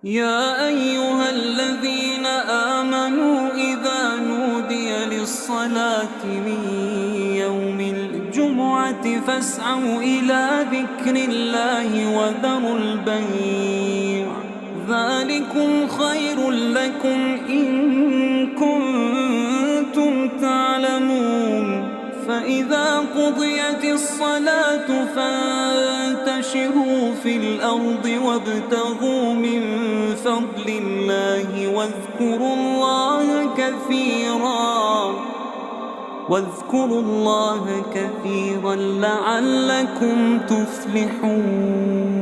يا أيها الذين آمنوا إذا نودي للصلاة من يوم الجمعة فاسعوا إلى ذكر الله وذروا البيع ذلكم خير لكم إن كنتم تعلمون. فإذا قضيت الصلاة فانتشروا في الأرض وابتغوا من فضل الله واذكروا الله كثيرا لعلكم تفلحون.